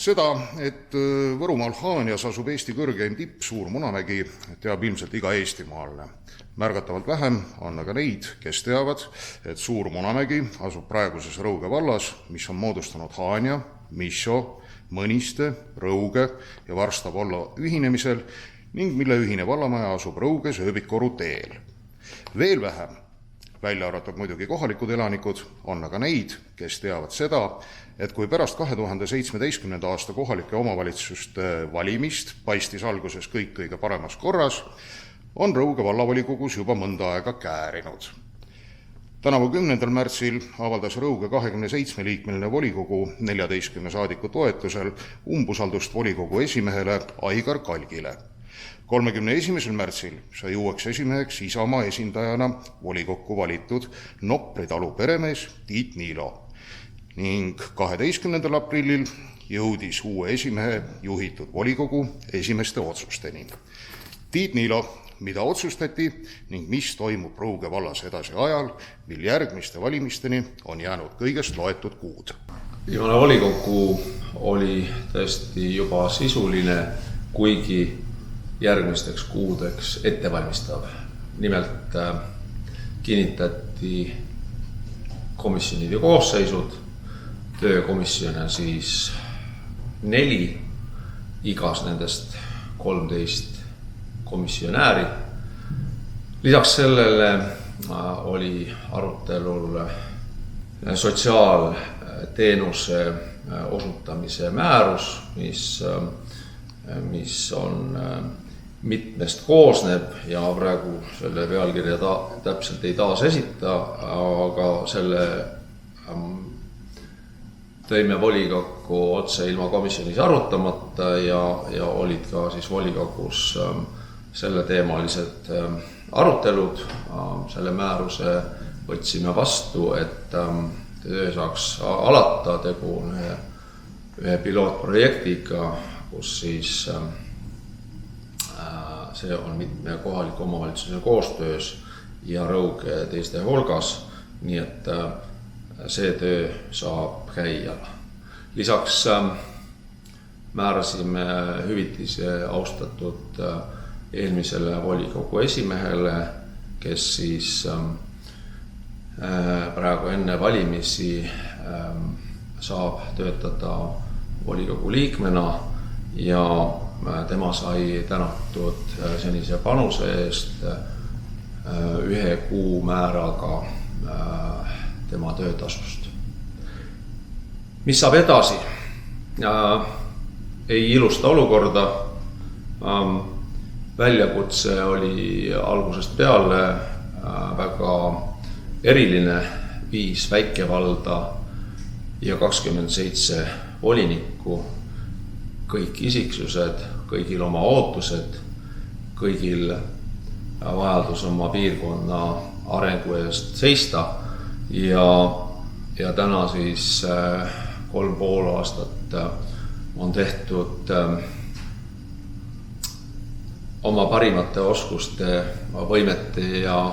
Seda, et Võrumaal Haanjas asub Eesti kõrgeim tipp Suur Munamägi, teab ilmselt iga eestimaalne. Märgatavalt vähem on aga neid, kes teavad, et Suur Munamägi asub praeguses Rõuge vallas, mis on moodustanud Haanja, Misso, Mõniste, Rõuge ja Varsta-Vollo ühinemisel ning mille ühine vallamaja asub Rõuge Sööbikoru teel. Veel vähem, välja arvatud muidugi kohalikud elanikud, on aga neid, kes teavad seda, et kui pärast 2017. aasta kohalike omavalitsuste valimist paistis alguses kõik kõige paremas korras, on Rõuge vallavolikogus juba mõnda aega käärinud. Tänavu 10. märtsil avaldas Rõuge 27-liikmeline volikogu 14 saadiku toetusel umbusaldust volikogu esimehele Aigar Kalgile. 31. märtsil sai uueks esimeheks Isamaa esindajana volikokku valitud Nopri talu peremees Tiit Niilo ning 12. aprillil jõudis uue esimehe juhitud volikogu esimeste otsusteni. Tiit Niilo, mida otsustati ning mis toimub Rõuge vallas edasi ajal, mil järgmiste valimisteni on jäänud kõigest loetud kuud. Viimane volikogu oli tõesti juba sisuline, kuigi järgmisteks kuudeks ettevalmistav. Nimelt kinnitati komisjonide koosseisud, töökomisjone siis 4, igas nendest 13 komisjonääri. Lisaks sellele oli arutelul sotsiaalteenuse osutamise määrus, mis on mitmest koosneb ja praegu selle pealkirja täpselt ei taas esita, aga selle tõime volikokku otse ilma komisjonis arutamata ja olid ka siis volikogus selle teemalised arutelud. Selle määruse võtsime vastu, et töö saaks alata, tegu on ühe pilootprojektiga, kus siis see on mitme kohaliku omavalitsuse koostöös ja Rõuge teiste hulgas, nii et see töö saab käia. Lisaks määrasime hüvitise austatud eelmisele volikogu esimehele, kes siis praegu enne valimisi saab töötada volikogu liikmena ja tema sai tänatud senise panuse eest 1 kuu määraga tema töötasust. Mis saab edasi? Ei ilusta olukorda. Väljakutse oli algusest peale väga eriline, 5 väikevalda ja 27 volinikku, kõik isiksused, kõigil oma ootused, kõigil vajadus oma piirkonna arengu eest seista ja täna siis 3,5 aastat on tehtud oma parimate oskuste, võimete ja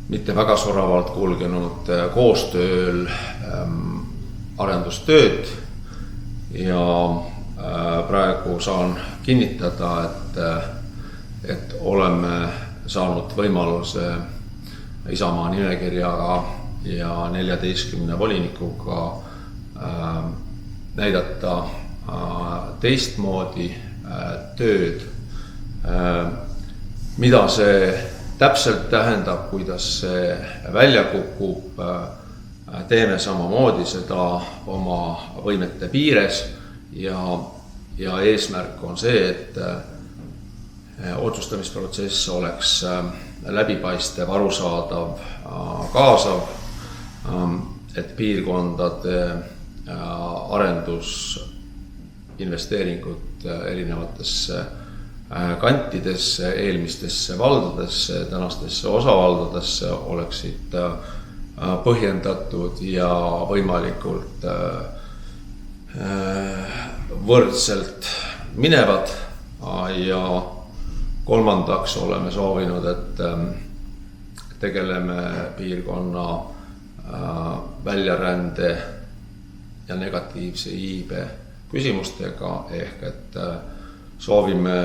mitte väga soravalt kulgenud koostööl arendustööd ja praegu saan kinnitada, et oleme saanud võimaluse Isamaa nimekirjaga ja 14 volinikuga näidata teistmoodi tööd. Mida see täpselt tähendab, kuidas see välja kukub, teeme samamoodi seda oma võimete piires ja eesmärk on see, et otsustamisprotsess oleks läbipaistev, arusaadav, kaasav, et piirkondade arendusinvesteeringud erinevatesse kantidesse, eelmistesse valdadesse, tänastesse osavaldadesse oleksid põhjendatud ja võimalikult võrdselt minevad ja kolmandaks oleme soovinud, et tegeleme piirkonna väljarände ja negatiivse iibe küsimustega, ehk et soovime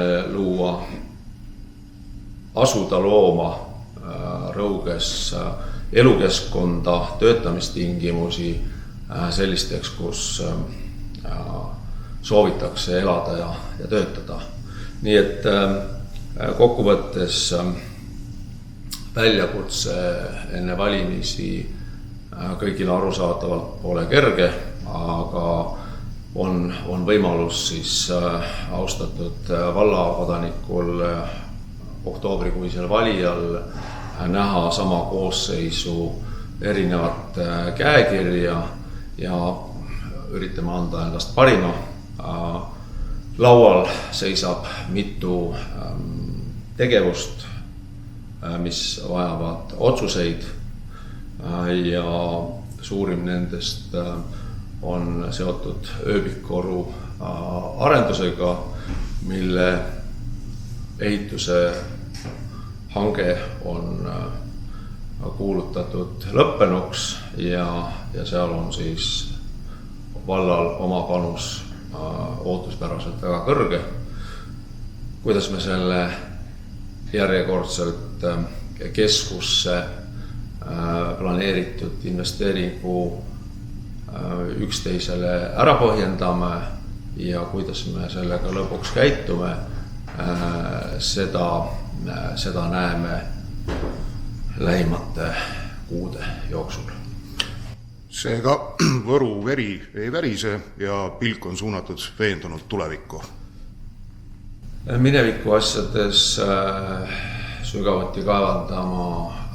asuda looma Rõuges elukeskkonda, töötamistingimusi sellisteks, kus soovitakse elada ja töötada. Nii et kokkuvõttes väljakutse enne valimisi kõigile arusaadavalt pole kerge, aga on võimalus siis austatud vallakodanikul oktoobrikuisel valijal näha sama koosseisu erinevat käekirja ja üritame anda endast parima. Laual seisab mitu tegevust, mis vajavad otsuseid ja suurim nendest on seotud ööbikkoru arendusega, mille ehituse hange on kuulutatud lõppenuks ja seal on siis vallal oma panus ootuspäraselt väga kõrge. Kuidas me selle järjekordselt keskusse planeeritud investeeringu üksteisele ära põhjendame ja kuidas me sellega lõpuks käitume, seda näeme lähimate kuude jooksul. Seega Võru veri ei värise ja pilk on suunatud veendunud tulevikku. Mineviku asjades sügavuti kaevandama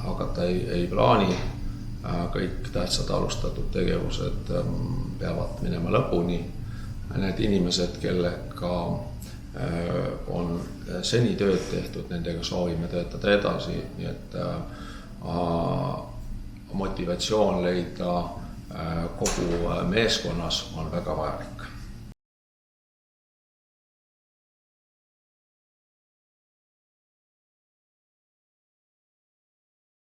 hakata ei plaani. Kõik tähtsad alustatud tegevused peavad minema lõpuni. Need inimesed, kellega on seni tööd tehtud, nendega soovime töötada edasi, nii et motivatsioon leida kogu meeskonnas on väga vajalik.